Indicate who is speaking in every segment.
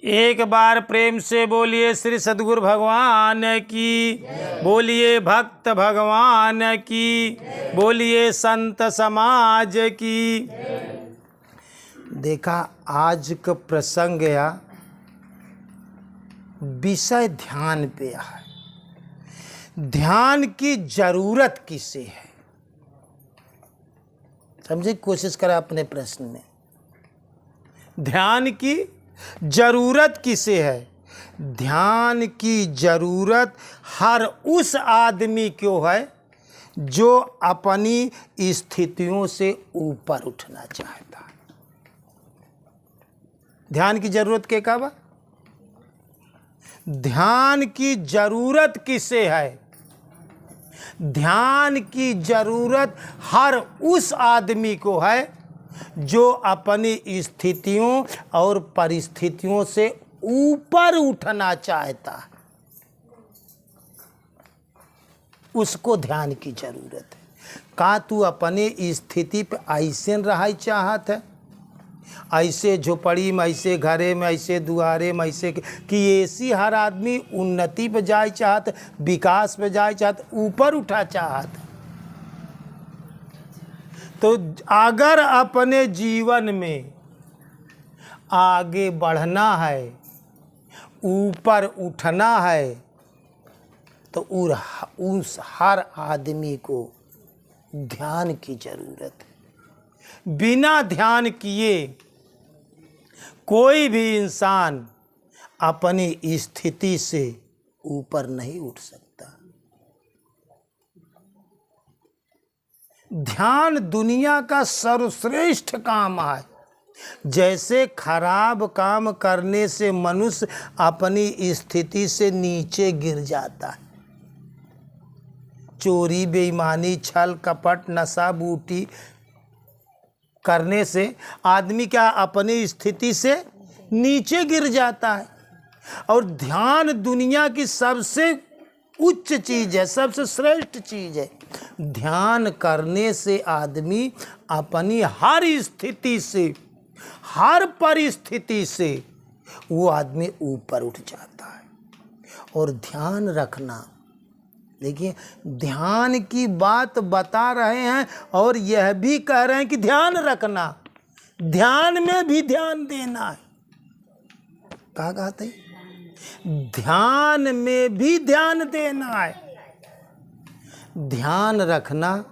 Speaker 1: एक बार प्रेम से बोलिए श्री सद्गुरु भगवान की, बोलिए भक्त भगवान की, बोलिए संत समाज की। देखा आज का प्रसंग या विषय ध्यान पे है। ध्यान की जरूरत किसे है, समझे, कोशिश करें अपने प्रश्न में। ध्यान की जरूरत किसे है? ध्यान की जरूरत हर उस आदमी को है जो अपनी स्थितियों से ऊपर उठना चाहता है। ध्यान की जरूरत के कब? ध्यान की जरूरत किसे है? ध्यान की जरूरत हर उस आदमी को है जो अपनी स्थितियों और परिस्थितियों से ऊपर उठना चाहता है, उसको ध्यान की जरूरत है। का तू अपने स्थिति पे ऐसे रहा चाहत है, ऐसे झोपड़ी में, ऐसे घरे में, ऐसे दुआरे में, ऐसे कि ऐसी हर आदमी उन्नति पे जाए चाहत, विकास पे जाए चाहत, ऊपर उठा चाहत। तो अगर अपने जीवन में आगे बढ़ना है, ऊपर उठना है, तो उस हर आदमी को ध्यान की जरूरत है। बिना ध्यान किए कोई भी इंसान अपनी स्थिति से ऊपर नहीं उठ सकता। ध्यान दुनिया का सर्वश्रेष्ठ काम है। जैसे खराब काम करने से मनुष्य अपनी स्थिति से नीचे गिर जाता है, चोरी, बेईमानी, छल, कपट, नशा, बूटी करने से आदमी क्या अपनी स्थिति से नीचे गिर जाता है। और ध्यान दुनिया की सबसे उच्च चीज है, सबसे श्रेष्ठ चीज है। ध्यान करने से आदमी अपनी हर स्थिति से, हर परिस्थिति से वो आदमी ऊपर उठ जाता है। और ध्यान रखना, देखिए ध्यान की बात बता रहे हैं और यह भी कह रहे हैं कि ध्यान रखना, ध्यान में भी ध्यान देना है। कहा कहते हैं? ध्यान में भी ध्यान देना है। ध्यान रखना,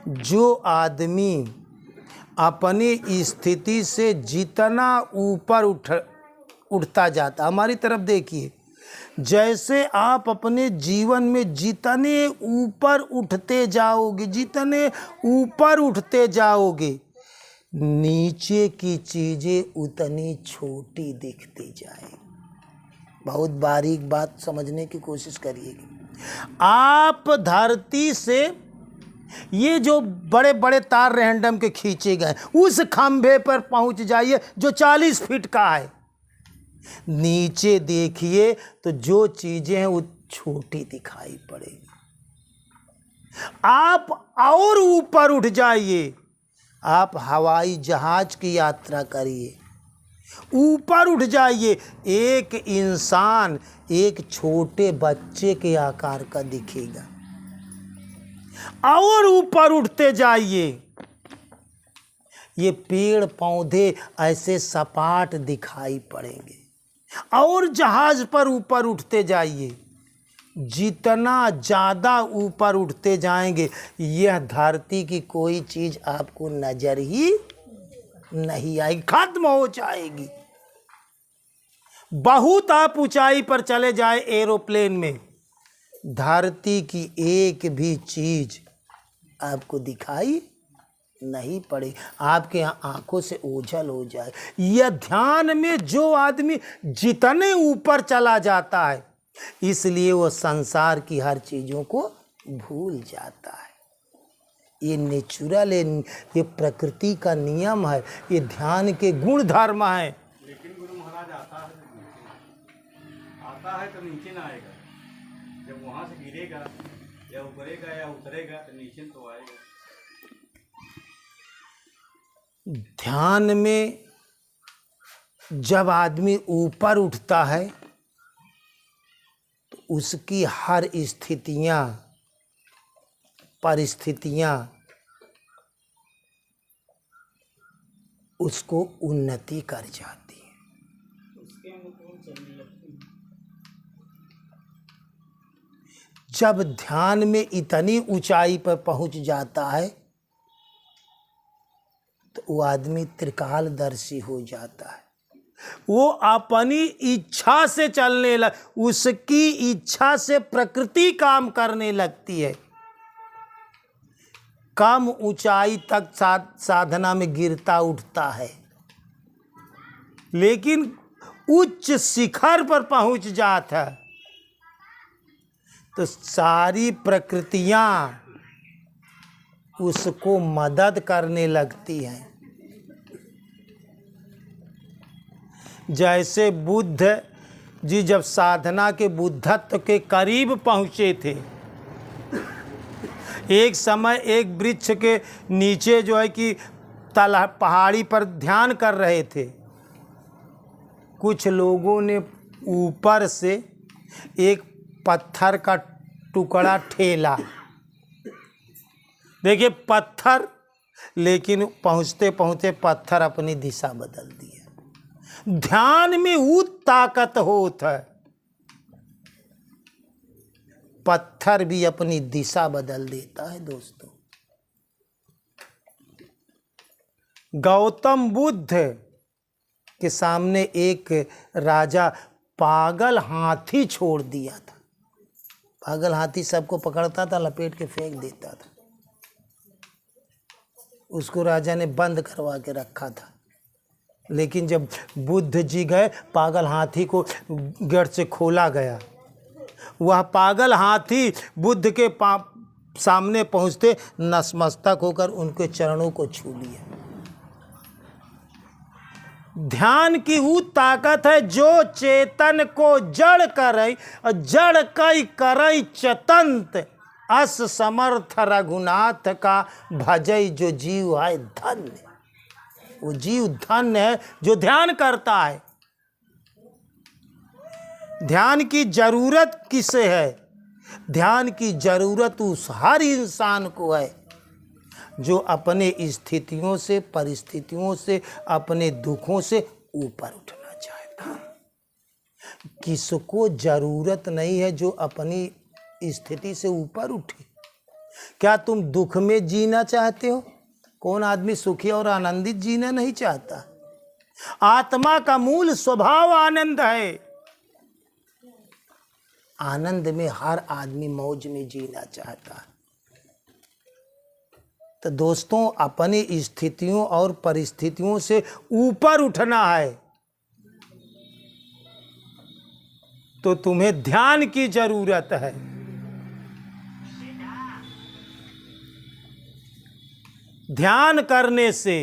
Speaker 1: जो आदमी अपनी स्थिति से जितना ऊपर उठता जाता, हमारी तरफ देखिए, जैसे आप अपने जीवन में जितने ऊपर उठते जाओगे, जितने ऊपर उठते जाओगे, नीचे की चीजें उतनी छोटी दिखती जाएगी। बहुत बारीक बात समझने की कोशिश करिएगा। आप धरती से ये जो बड़े बड़े तार रैंडम के खींचे गए, उस खंभे पर पहुंच जाइए जो 40 फीट का है। नीचे देखिए तो जो चीजें हैं वो छोटी दिखाई पड़ेगी। आप और ऊपर उठ जाइए, आप हवाई जहाज की यात्रा करिए, ऊपर उठ जाइए, एक इंसान एक छोटे बच्चे के आकार का दिखेगा। और ऊपर उठते जाइए, ये पेड़ पौधे ऐसे सपाट दिखाई पड़ेंगे। और जहाज पर ऊपर उठते जाइए, जितना ज़्यादा ऊपर उठते जाएंगे, यह धरती की कोई चीज़ आपको नजर ही नहीं आएगी, खत्म हो जाएगी। बहुत आप ऊंचाई पर चले जाए एरोप्लेन में, धरती की एक भी चीज आपको दिखाई नहीं पड़े, आपके आंखों से ओझल हो जाए। यह ध्यान में जो आदमी जितने ऊपर चला जाता है, इसलिए वो संसार की हर चीजों को भूल जाता है। ये नेचुरल है, ये प्रकृति का नियम है, ये ध्यान के गुण धर्म है।
Speaker 2: लेकिन गुरु महाराज आता है तो नीचे ना आएगा, जब वहां से गिरेगा या ऊपरेगा या उतरेगा तो नीचे तो आएगा।
Speaker 1: ध्यान में जब आदमी ऊपर उठता है तो उसकी हर स्थितियां, परिस्थितियां उसको उन्नति कर जाती है। जब ध्यान में इतनी ऊंचाई पर पहुंच जाता है तो वो आदमी त्रिकालदर्शी हो जाता है। वो अपनी इच्छा से चलने लग, उसकी इच्छा से प्रकृति काम करने लगती है। कम ऊंचाई तक साधना में गिरता उठता है, लेकिन उच्च शिखर पर पहुंच जाता है तो सारी प्रकृतियां उसको मदद करने लगती हैं। जैसे बुद्ध जी जब साधना के बुद्धत्व के करीब पहुंचे थे, एक समय एक वृक्ष के नीचे जो है कि पहाड़ी पर ध्यान कर रहे थे। कुछ लोगों ने ऊपर से एक पत्थर का टुकड़ा ठेला, देखिए पत्थर, लेकिन पहुंचते पहुंचते पत्थर अपनी दिशा बदल दिया। ध्यान में वो ताकत होता है, पत्थर भी अपनी दिशा बदल देता है। दोस्तों, गौतम बुद्ध के सामने एक राजा पागल हाथी छोड़ दिया था। पागल हाथी सबको पकड़ता था, लपेट के फेंक देता था। उसको राजा ने बंद करवा के रखा था, लेकिन जब बुद्ध जी गए, पागल हाथी को गेट से खोला गया। वह पागल हाथी बुद्ध के सामने पहुंचते नतमस्तक होकर उनके चरणों को छू लिया। ध्यान की वो ताकत है जो चेतन को जड़ करई और जड़ कई करई चतंत, अस समर्थ रघुनाथ का भजई जो जीव है धन्य। वो जीव धन्य है जो ध्यान करता है। ध्यान की जरूरत किसे है? ध्यान की जरूरत उस हर इंसान को है जो अपने स्थितियों से, परिस्थितियों से, अपने दुखों से ऊपर उठना चाहता है। किसको जरूरत नहीं है जो अपनी स्थिति से ऊपर उठे? क्या तुम दुख में जीना चाहते हो? कौन आदमी सुखी और आनंदित जीना नहीं चाहता? आत्मा का मूल स्वभाव आनंद है। आनंद में हर आदमी मौज में जीना चाहता है। तो दोस्तों, अपनी स्थितियों और परिस्थितियों से ऊपर उठना है तो तुम्हें ध्यान की जरूरत है। ध्यान करने से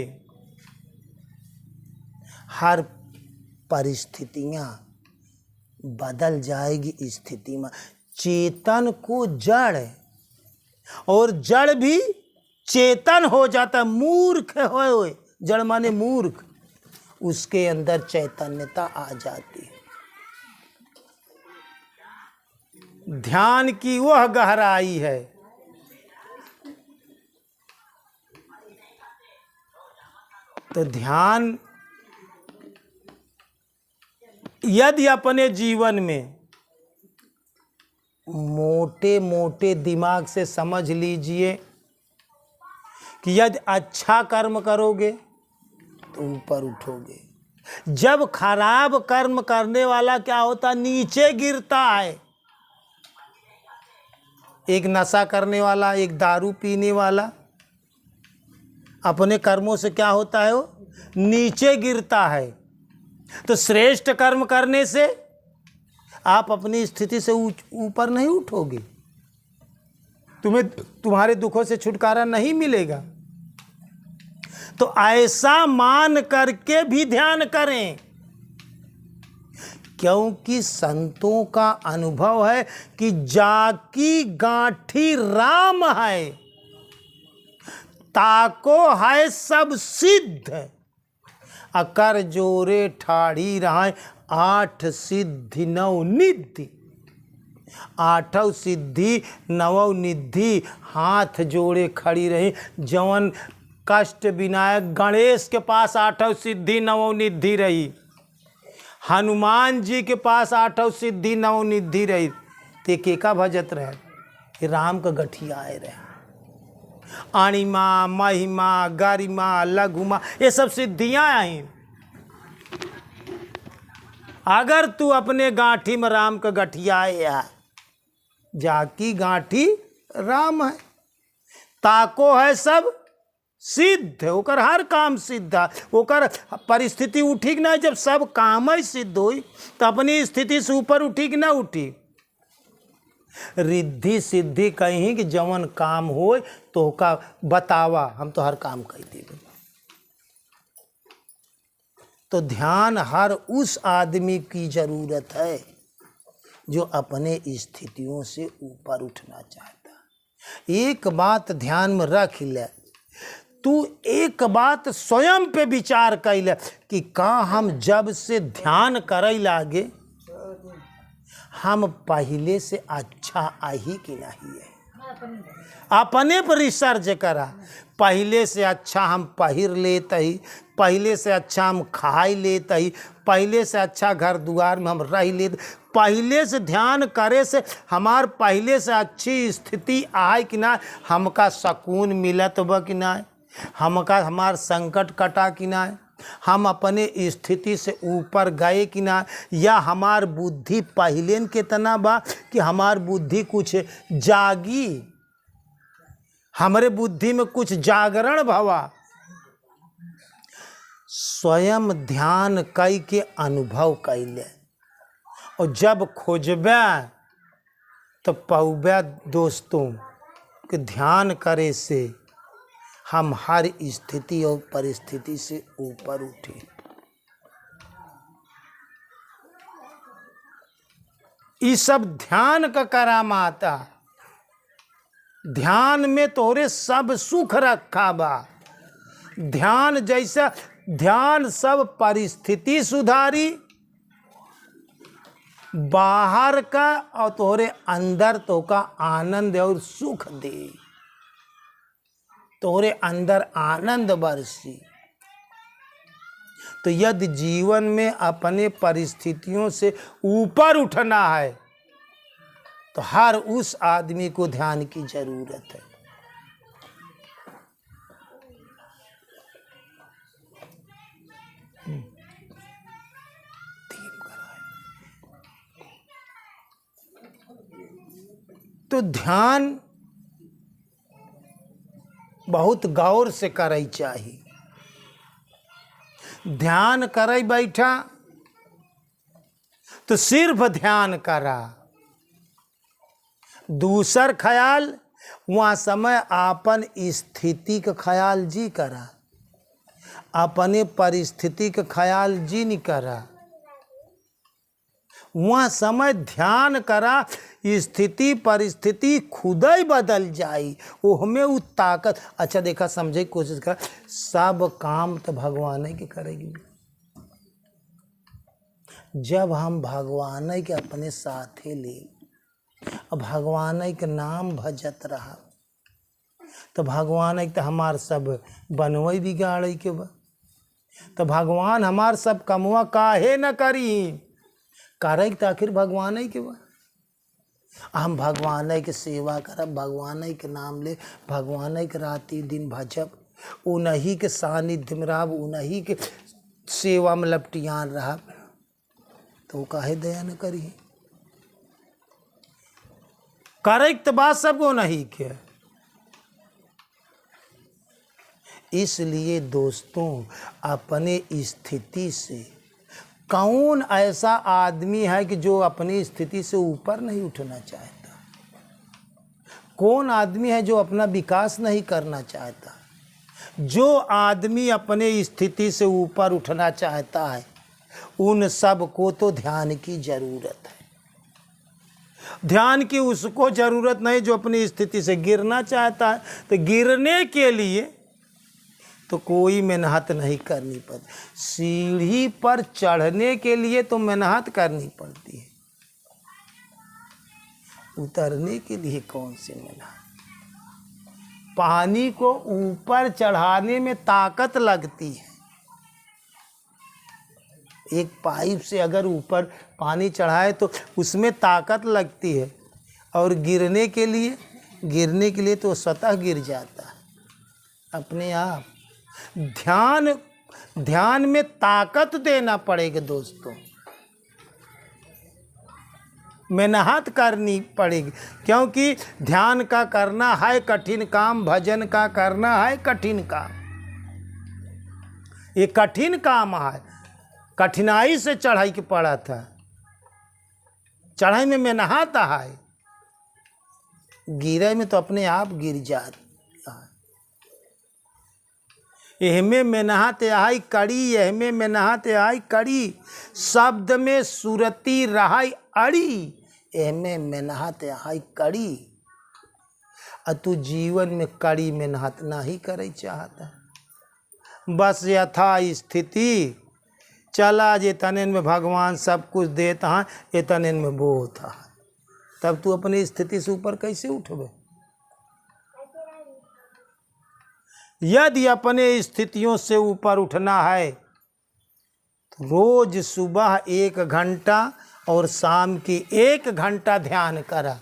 Speaker 1: हर परिस्थितियां बदल जाएगी। स्थिति में चेतन को जड़, और जड़ भी चेतन हो जाता। मूर्ख होए, जड़ माने मूर्ख, उसके अंदर चैतन्यता आ जाती है। ध्यान की वह गहराई है तो ध्यान यदि अपने जीवन में मोटे मोटे दिमाग से समझ लीजिए कि यदि अच्छा कर्म करोगे तो ऊपर उठोगे। जब खराब कर्म करने वाला क्या होता, नीचे गिरता है। एक नशा करने वाला, एक दारू पीने वाला, अपने कर्मों से क्या होता है, वो नीचे गिरता है। तो श्रेष्ठ कर्म करने से आप अपनी स्थिति से ऊपर नहीं उठोगे, तुम्हें तुम्हारे दुखों से छुटकारा नहीं मिलेगा। तो ऐसा मान करके भी ध्यान करें, क्योंकि संतों का अनुभव है कि जाकी गांठी राम है, ताको है सब सिद्ध। अकर जोरे ठाड़ी रहाय 8 सिद्धि 9 निधि। 8 सिद्धि 9 निधि हाथ जोड़े खड़ी रही। जवन कष्ट विनायक गणेश के पास 8 सिद्धि 9 निधि रही, हनुमान जी के पास 8 सिद्धि 9 निधि रही, ते के का भजत रहे कि राम का गठिया आए रहे। अणिमा, महिमा, गरिमा, लघुमा, ये सब सिद्धियां आई। अगर तू अपने गांठी में राम का गठिया है, जाकी गांठी राम है, ताको है सब सिद्ध, ओकर हर काम सिद्ध है। ओकर परिस्थिति उठी कि ना, जब सब काम ही सिद्ध हुई तो अपनी स्थिति से ऊपर उठी कि ना उठी। रिद्धि सिद्धि कहीं कि जवन काम हो तो का बतावा, हम तो हर काम कर देंगे। तो ध्यान हर उस आदमी की जरूरत है जो अपने स्थितियों से ऊपर उठना चाहता। एक बात ध्यान में रख ले, तू एक बात स्वयं पे विचार कर ले कि का हम जब से ध्यान करे लागे हम पहले से अच्छा आही कि नहीं है। अपने पर रिसर्च करा, पहले से अच्छा हम पहिर लेते ही, पहले से अच्छा हम खाई लेते ही, पहले से अच्छा घर द्वार में हम रह लेते। पहले से ध्यान करे से हमार पहले से अच्छी स्थिति आए कि ना, हमका सुकून मिलत बा कि ना, हमका हमार संकट कटा कि ना, हम अपने स्थिति से ऊपर गए कि ना, या हमार बुद्धि पहले कितना बा कि हमार बुद्धि कुछ जागी, हमारे बुद्धि में कुछ जागरण भवा। स्वयं ध्यान कई के अनुभव कैले, और जब खोजबे तो पौबे दोस्तों कि ध्यान करे से हम हर स्थिति और परिस्थिति से ऊपर उठे। ये सब ध्यान का करामाता। ध्यान में तोरे सब सुख रखा बा। ध्यान जैसा ध्यान सब परिस्थिति सुधारी, बाहर का और तोरे अंदर तो का आनंद और सुख दे, तोरे अंदर आनंद बरसी। तो यदि जीवन में अपने परिस्थितियों से ऊपर उठना है तो हर उस आदमी को ध्यान की जरूरत है। तो ध्यान बहुत गौर से करे चाहिए। ध्यान करे बैठा तो सिर्फ ध्यान करा, दूसर ख्याल वहाँ समय आपन स्थिति का ख्याल जी करा, अपने परिस्थिति का ख्याल जी नहीं करा। वहाँ समय ध्यान करा, स्थिति परिस्थिति खुद ही बदल जाई, वो हमें वो ताकत। अच्छा देखा, समझे की कोशिश कर, सब काम तो भगवान ही के करेगी। जब हम भगवान के अपने साथे ले, अब भगवान के नाम भजत रहा तो भगवान तो हमार सब बनवई बिगाड़ के बा। तो भगवान हमार सब कमुआ काहे न करी, करे तो आखिर भगवान ही के बा। हम भगवान के सेवा करब, भगवान के नाम ले, भगवान के राति दिन भजब, उन्हीं के सानिध्य में रहब, उन्हीं के सेवा में लपटियान रहब, तो काहे दया न करी। करे तो बात सबको नहीं के। इसलिए दोस्तों अपने स्थिति से, कौन ऐसा आदमी है कि जो अपनी स्थिति से ऊपर नहीं उठना चाहता? कौन आदमी है जो अपना विकास नहीं करना चाहता? जो आदमी अपने स्थिति से ऊपर उठना चाहता है उन सब को तो ध्यान की जरूरत है। ध्यान की उसको जरूरत नहीं जो अपनी स्थिति से गिरना चाहता है। तो गिरने के लिए तो कोई मेहनत नहीं करनी पड़ती। सीढ़ी पर चढ़ने के लिए तो मेहनत करनी पड़ती है, उतरने के लिए कौन सी मेहनत। पानी को ऊपर चढ़ाने में ताकत लगती है। एक पाइप से अगर ऊपर पानी चढ़ाए तो उसमें ताकत लगती है, और गिरने के लिए तो स्वतः गिर जाता है अपने आप। ध्यान में ताकत देना पड़ेगा दोस्तों, मेहनत करनी पड़ेगी, क्योंकि ध्यान का करना है कठिन काम, भजन का करना है कठिन काम। ये कठिन काम है, कठिनाई से चढ़ाई के पड़ा था, चढ़ाई में मेहनत है, गिरे में तो अपने आप गिर जाता है। एहमे मेहनत आई कड़ी, एहमे मेहनत आई कड़ी, शब्द में सुरती रहाई अड़ी, एहमे मेहनत आई कड़ी। और तू जीवन में कड़ी मेहनत नहीं करे चाहता, बस यथा स्थिति चला जे तनेन में भगवान सब कुछ देता है, ये तनेन में वो होता है। तब तू अपनी स्थिति से ऊपर कैसे उठबे? यदि अपने स्थितियों से ऊपर उठना है तो रोज सुबह 1 घंटा और शाम की 1 घंटा ध्यान करा।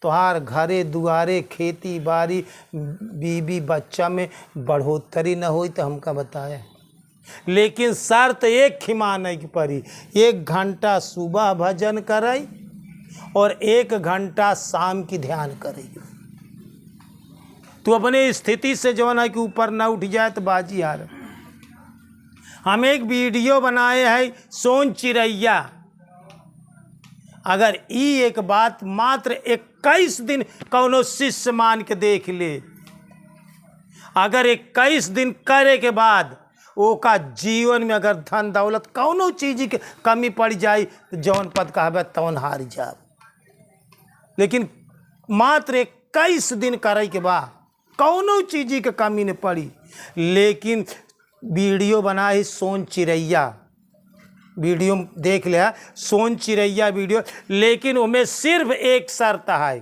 Speaker 1: तुहार घरे दुआरे खेती बाड़ी बीबी बच्चा में बढ़ोतरी न होई तो हमका बताया, लेकिन शर्त एक खिमाने की पड़ी, 1 घंटा सुबह भजन करे और 1 घंटा शाम की ध्यान करेगी। तू अपने स्थिति से जो है कि ऊपर ना उठ जाए तो बाजी हार। हम एक वीडियो बनाए है सोन चिड़ैया, अगर एक बात मात्र 21 दिन कौनो शिष्य मान के देख ले, अगर 21 दिन करे के बाद ओका जीवन में अगर धन दौलत कौनो चीज की कमी पड़ जाए तो जौन पद कहबे तौन हार जाए। लेकिन मात्र 21 दिन करे के बाद कौनो चीज की कमी नहीं पड़ी। लेकिन वीडियो बनाई सोन चिड़ैया, वीडियो देख लिया सोन चिड़ैया वीडियो, लेकिन उनमें सिर्फ एक शर्त है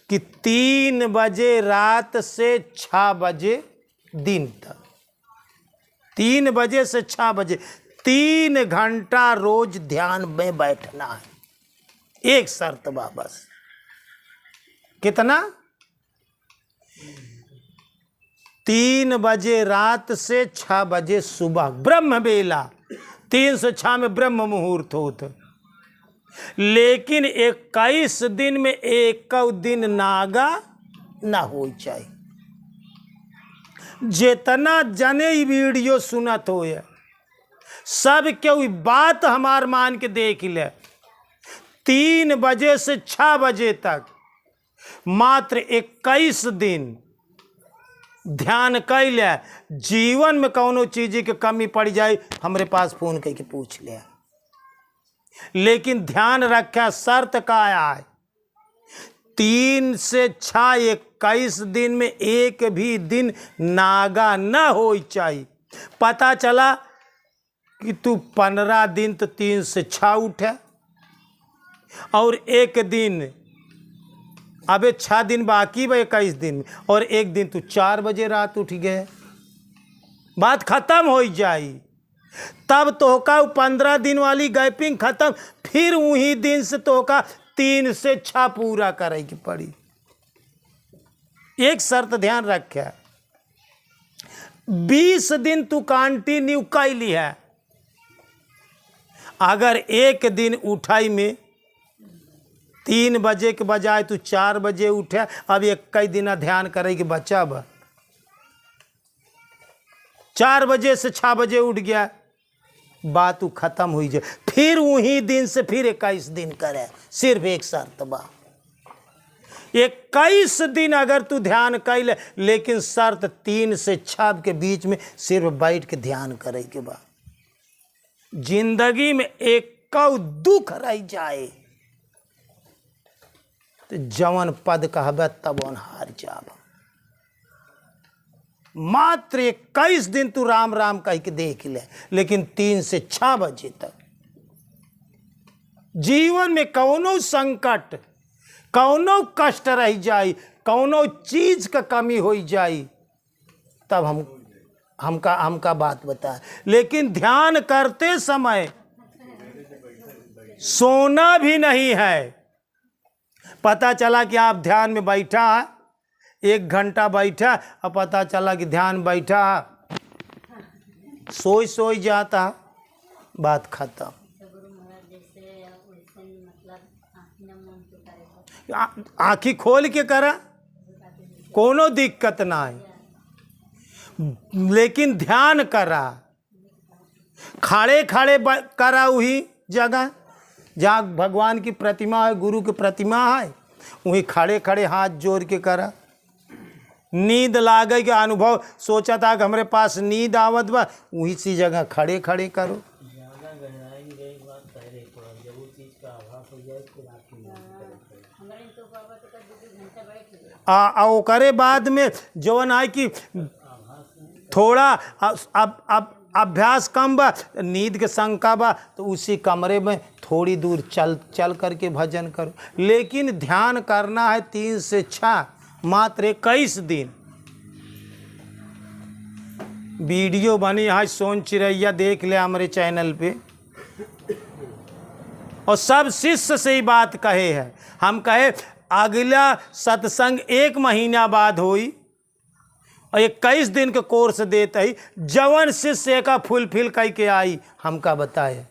Speaker 1: कि 3 बजे रात से 6 बजे दिन तक, 3 बजे से 6 बजे 3 घंटा रोज ध्यान में बैठना है। एक शर्त बा बस। कितना? 3 बजे रात से 6 बजे सुबह ब्रह्म बेला, 3 से 6 में ब्रह्म मुहूर्त होता। लेकिन 21 दिन में 1 दिन नागा ना हो चाहिए। जितना जने वीडियो सुनत हो सब क्यों बात हमार मान के देख ले, 3 बजे से 6 बजे तक मात्र 21 दिन ध्यान कैले, जीवन में कौनो चीज की कमी पड़ जाए हमरे पास फोन करके पूछ ले। लेकिन ध्यान रखा शर्त का है 3 से 6 21 दिन में 1 भी दिन नागा न हो चाहिए। पता चला कि तू 15 दिन तो 3 से 6 उठे और 1 दिन, अबे 6 दिन बाकी बा 21 दिन में, और 1 दिन तू 4 बजे रात उठ गए, बात खत्म हो जाई। तब तो का 15 दिन वाली गैपिंग खत्म, फिर वही दिन से तो का 3 से 6 पूरा करेगी पड़ी। एक शर्त ध्यान रखे, 20 दिन तू कंटिन्यू कैली है। अगर 1 दिन उठाई में 3 बजे के बजाय तू 4 बजे उठे, अब 21 दिन ध्यान करेगी बच्चा बा, 4 बजे से 6 बजे उठ गया, बात खत्म हुई जाए। फिर वही दिन से फिर 21 दिन करे, सिर्फ एक शर्त बा 21 दिन अगर तू ध्यान कैले, लेकिन शर्त 3 से 6 के बीच में सिर्फ बैठ के ध्यान करे के बा। जिंदगी में एक दुख रह जाए तो जवन पद कहबे तब हार जाब। मात्र 21 दिन तू राम राम कह के देख ले, लेकिन 3 से 6 बजे तक जीवन में कौनो संकट, कौनो कष्ट रह जाई, कौनो चीज का कमी हो जाई, तब हमका बात बताए। लेकिन ध्यान करते समय सोना भी नहीं है। पता चला कि आप ध्यान में बैठा, 1 घंटा बैठा, और पता चला कि ध्यान बैठा, सोई जाता, बात खत्म। आँखी खोल के करा, कोनो दिक्कत ना है, लेकिन ध्यान करा, खड़े खड़े करा वही जगह जहाँ भगवान की प्रतिमा है, गुरु की प्रतिमा है, वहीं खड़े खड़े हाथ जोड़ के करा। नींद लागे के अनुभव सोचा था कि हमारे पास नींद आवत बा, वही सी जगह खड़े खड़े करो। ओकरे बाद में जवन है कि थोड़ा अब अभ्यास कम बा, नींद के शंका बा, तो उसी कमरे में थोड़ी दूर चल करके भजन करो। लेकिन ध्यान करना है 3 से 6, मात्र 21 दिन। वीडियो बनी है सोन चिड़ैया, देख ले हमारे चैनल पे। और सब शिष्य से ही बात कहे है, हम कहे अगला सत्संग 1 महीना बाद होई और 21 दिन के कोर्स देते ही जवन शिष्य का फुलफिल कह के आई, हमका बताए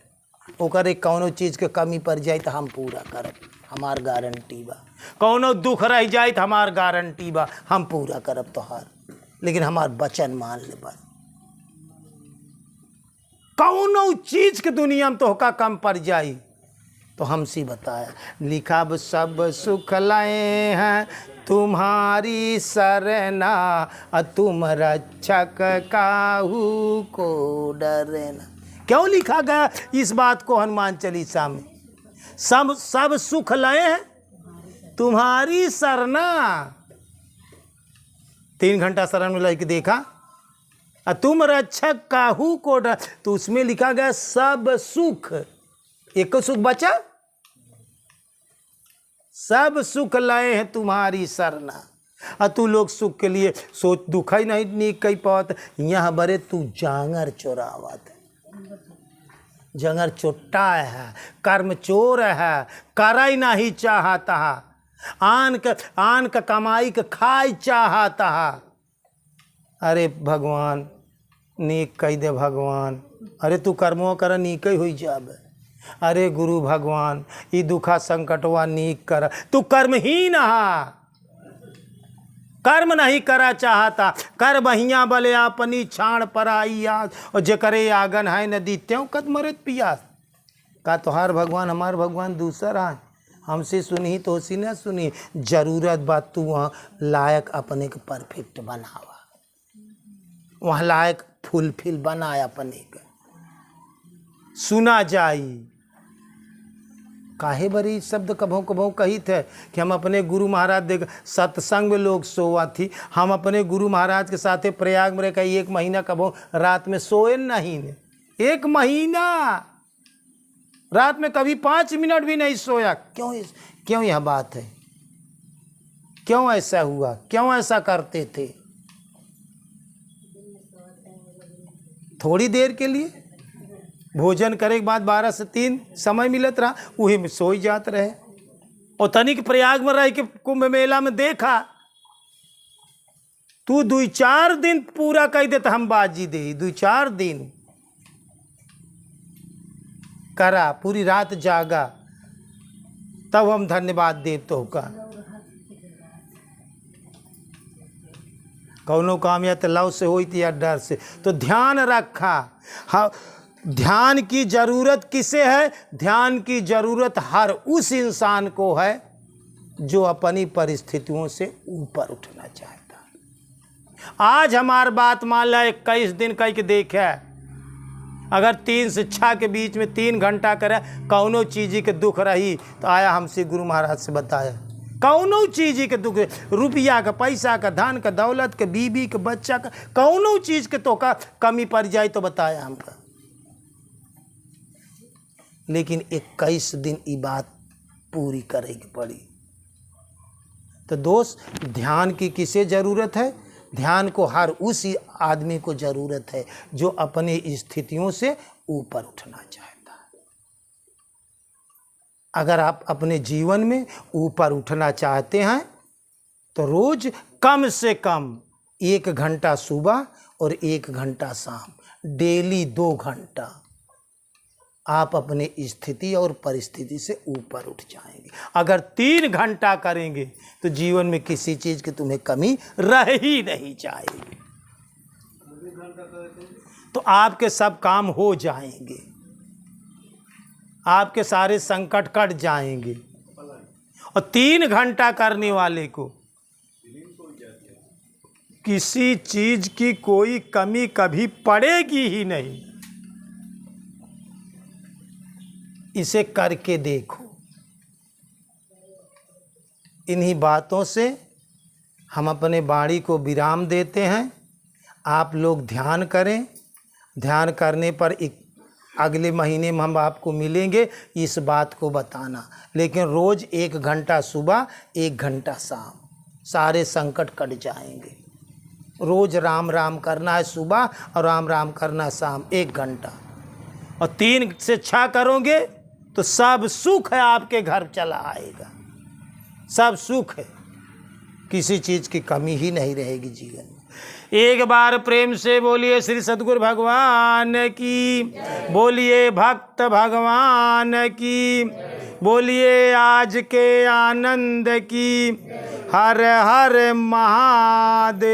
Speaker 1: ओकर एक कौनो चीज़ के कमी पड़ जाए तो हम पूरा करब, हमार गारंटी बा। कौनो दुख रह जाए तो हमार गारंटी बा, हम पूरा करब तोहार, लेकिन हमार वचन मान ले बस। कौनो चीज़ के दुनिया में तोहका कम पड़ जाई तो हमसे बताया, लिखा सब सुख लाए हैं तुम्हारी सरना, तुम रक्षक काहू को डरना। क्यों लिखा गया इस बात को हनुमान चालीसा में? सब सुख लाए हैं तुम्हारी सरना। 3 घंटा शरण में लग के देखा, तुम रक्षक काहू को डर, तो उसमें लिखा गया सब सुख, एक सुख बचा, सब सुख लाए हैं तुम्हारी सरना। तू लोग सुख के लिए सोच, दुख ही नहीं नीक कही पावत, यहाँ बरे तू जांगर चोरावत, जंगर चोट्टा है, कर्म चोर है, करई नहीं चाहता, आन का कमाई के खाई चाहता। अरे भगवान नीक कही दे भगवान, अरे तू कर्मों कर नीक ही हुई जाबे। अरे गुरु भगवान ये दुखा संकटवा नीक कर, तू कर्महीन हा, कर्म नहीं करा चाहता, कर बहिया बले अपनी छाण पर आई आज, और जकरे आगन है नदी त्यों कद मरत पियास। का तोहार भगवान हमार भगवान दूसरा है, हमसे सुनी तो सी न सुनी, जरूरत बात तू वहाँ लायक अपने के परफेक्ट बनावा, वहाँ लायक फुलफिल बनाया अपने के, सुना जाई। काहे बरी शब्द कभों कभों कही थे कि हम अपने गुरु महाराज देख सत्संग में लोग सोवा थी, हम अपने गुरु महाराज के साथ प्रयाग में रह 1 महीना कभों रात में सोए नहीं ने, 1 महीना रात में कभी 5 मिनट भी नहीं सोया। क्यों यह बात है? क्यों ऐसा हुआ? क्यों ऐसा करते थे? थोड़ी देर के लिए भोजन करे के बाद 12 से 3 समय मिलत रहा, वही में सोई जात रहे। और तनिक प्रयाग में रह के कुंभ मेला में देखा, तू 2-4 दिन पूरा कह दे तो हम बाजी दे, 2-4 दिन करा, पूरी रात जागा, तब हम धन्यवाद दे तो का। कौनो काम या तो लव से होती या डर से, तो ध्यान रखा। हाँ, ध्यान की जरूरत किसे है? ध्यान की जरूरत हर उस इंसान को है जो अपनी परिस्थितियों से ऊपर उठना चाहता है। आज हमार बात मान ला 21 दिन कह के देखे, अगर 3 से 6 के बीच में 3 घंटा करे, कौनो चीज़ के दुख रही तो आया हमसे गुरु महाराज से बताया कौनो चीज के दुख, रुपया का, पैसा का, धन का, दौलत के, बीबी के, बच्चा का, कौनो चीज के तो का कमी पड़ जाए तो बताया हमका। लेकिन 21 दिन ये बात पूरी करेगी पड़ी। तो दोस्त, ध्यान की किसे ज़रूरत है? ध्यान को हर उस आदमी को ज़रूरत है जो अपने स्थितियों से ऊपर उठना चाहता है। अगर आप अपने जीवन में ऊपर उठना चाहते हैं तो रोज कम से कम 1 घंटा सुबह और 1 घंटा शाम, डेली 2 घंटा आप अपने स्थिति और परिस्थिति से ऊपर उठ जाएंगे। अगर 3 घंटा करेंगे तो जीवन में किसी चीज़ की तुम्हें कमी रह ही नहीं जाएगी। तो आपके सब काम हो जाएंगे, आपके सारे संकट कट जाएंगे। और 3 घंटा करने वाले को किसी चीज़ की कोई कमी कभी पड़ेगी ही नहीं। इसे करके देखो। इन्हीं बातों से हम अपने वाणी को विराम देते हैं। आप लोग ध्यान करें। ध्यान करने पर अगले महीने में हम आपको मिलेंगे इस बात को बताना। लेकिन रोज़ 1 घंटा सुबह, 1 घंटा शाम, सारे संकट कट जाएंगे। रोज़ राम राम करना है सुबह और राम राम करना शाम, 1 घंटा। और 3 से 6 करोगे तो सब सुख है आपके घर चला आएगा। सब सुख है, किसी चीज़ की कमी ही नहीं रहेगी जीवन में। एक बार प्रेम से बोलिए श्री सद्गुरु भगवान की, बोलिए भक्त भगवान की, बोलिए आज के आनंद की। हर हर महादेव।